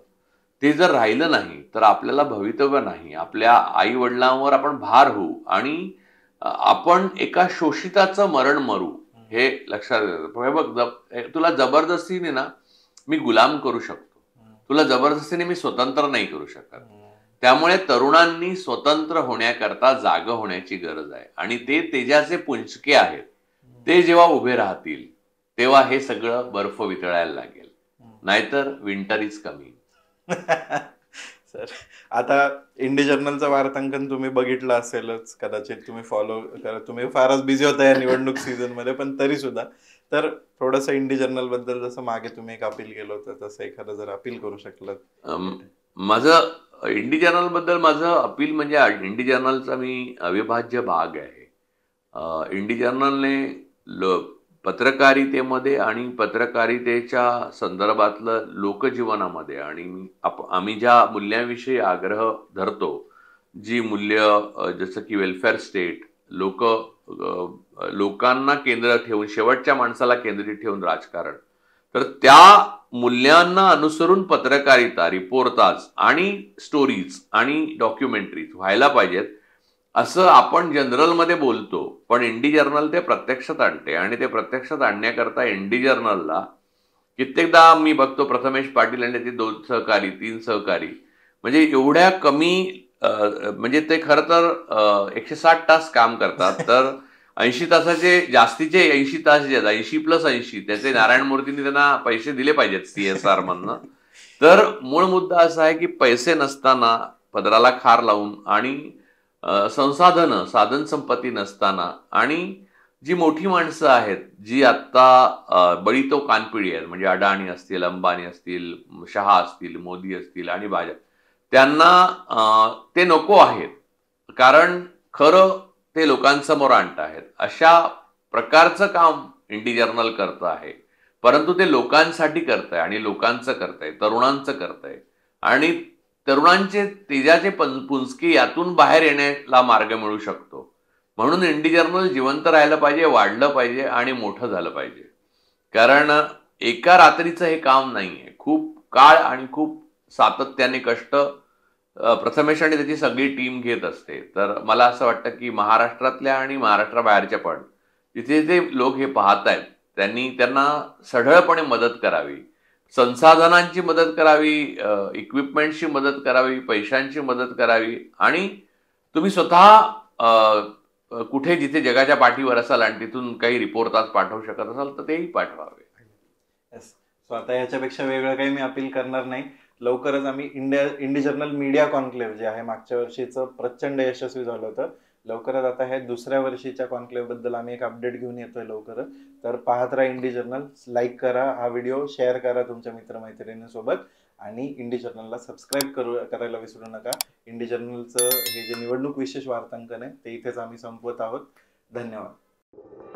ते जर राहिलं नाही तर आपल्याला भवितव्य नाही. आपल्या आई वडिलांवर आपण भार होऊ आणि आपण एका शोषिताचं मरण मरू हे लक्षात येतं. हे बघ, तुला जबरदस्तीने ना मी गुलाम करू शकतो, तुला जबरदस्तीने मी स्वतंत्र नाही करू शकत. त्यामुळे तरुणांनी स्वतंत्र होण्याकरता जाग होण्याची गरज आहे. आणि ते तेजाचे पुंजके आहेत, ते जेव्हा उभे राहतील तेव्हा हे सगळं बर्फ वितळायला लागेल. नाहीतर विंटर इज कमिंग. सर, आता इंडी जर्नलचं वार्तांकन तुम्ही बघितलं असेलच, कदाचित तुम्ही फॉलो करा, तुम्ही फारच बिझी होता या निवडणूक सीझन मध्ये, पण तरी सुद्धा तर थोडंसं इंडी जर्नल बद्दल, जसं मागे तुम्ही एक अपील केलं होतं तसं एखादं जर अपील करू शकलं. माझं इंडी जर्नल बद्दल माझं अपील म्हणजे, इंडी जर्नलचा मी अविभाज्य भाग आहे. इंडी जर्नलने पत्रकारितेमध्ये आणि पत्रकारितेच्या संदर्भातलं लोकजीवनामध्ये आणि आम्ही ज्या मूल्यांविषयी आग्रह धरतो, जी मूल्य जसं की वेलफेअर स्टेट, लोकांना केंद्र ठेवून, शेवटच्या माणसाला केंद्रित ठेवून राजकारण, तर त्या मूल्यांना अनुसरून पत्रकारिता, रिपोर्टाज आणि स्टोरीज आणि डॉक्युमेंटरीज व्हायला पाहिजेत, असं आपण जनरलमध्ये बोलतो. पण इंडी जर्नल ते प्रत्यक्षात आणते. आणि ते प्रत्यक्षात आणण्याकरता इंडी जर्नलला कित्येकदा मी बघतो, प्रथमेश पाटील आणि त्याचे 2 सहकारी, 3 सहकारी, म्हणजे एवढ्या कमी, म्हणजे ते खरं तर 160 तास काम करतात, तर 80 तासाचे जास्तीचे 80 तास जे आहेत, 80+80 त्याचे नारायण मूर्तींनी त्यांना पैसे दिले पाहिजेत CSR मधनं. तर मूळ मुद्दा असा आहे की पैसे नसताना, पदराला खार लावून आणि साधन संपत्ती नसताना, आणि जी मोठी माणसं आहेत, जी आत्ता बळी तो कानपिढी आहेत, म्हणजे अडाणी असतील, अंबानी असतील, शहा असतील, मोदी असतील आणि भाजप, त्यांना ते नको आहेत. कारण खरं ते लोकांसमोर आणत आहेत. अशा प्रकारचं काम इंडी जर्नल करतं आहे, परंतु ते लोकांसाठी करतंय आणि लोकांचं करतंय, तरुणांचं करतंय. आणि तरुणांचे तेजाचे पुंजके यातून बाहेर येण्याला मार्ग मिळू शकतो. म्हणून इंडी जर्नल जिवंत राहिलं पाहिजे, वाढलं पाहिजे आणि मोठं झालं पाहिजे. कारण एका रात्रीचं हे काम नाहीये. खूप काळ आणि खूप सातत्याने कष्ट प्रथमेश आणि त्याची सगळी टीम घेत असते. तर मला असं वाटतं की महाराष्ट्रातल्या आणि महाराष्ट्राबाहेरच्या पण तिथे जे लोक हे पाहतायत, त्यांना सढळपणे मदत करावी, संसाधनांची मदत करावी, इक्विपमेंटची मदत करावी, पैशांची मदत करावी. आणि तुम्ही स्वतः कुठे जिथे जगाच्या पाठीवर असाल आणि तिथून काही रिपोर्ट आज पाठवू शकत असाल तर तेही पाठवावे. सो आता याच्यापेक्षा वेगळं काही मी अपील करणार नाही. लवकरच आम्ही इंडी जर्नल मीडिया कॉन्क्लेव्ह जे आहे, मागच्या वर्षीचं प्रचंड यशस्वी झालं होतं, लवकरच आता हे 2ऱ्या वर्षीच्या कॉन्क्लेव्ह बद्दल आम्ही एक अपडेट घेऊन येतोय लवकरच. तर पाहत राहा इंडी जर्नल, लाईक करा हा व्हिडिओ, शेअर करा तुमच्या मित्रमैत्रिणींसोबत, आणि इंडी जर्नलला सबस्क्राईब करायला विसरू नका. इंडी जर्नलचं हे जे निवडणूक विशेष वार्तांकन आहे ते इथेच आम्ही संपवत आहोत. धन्यवाद.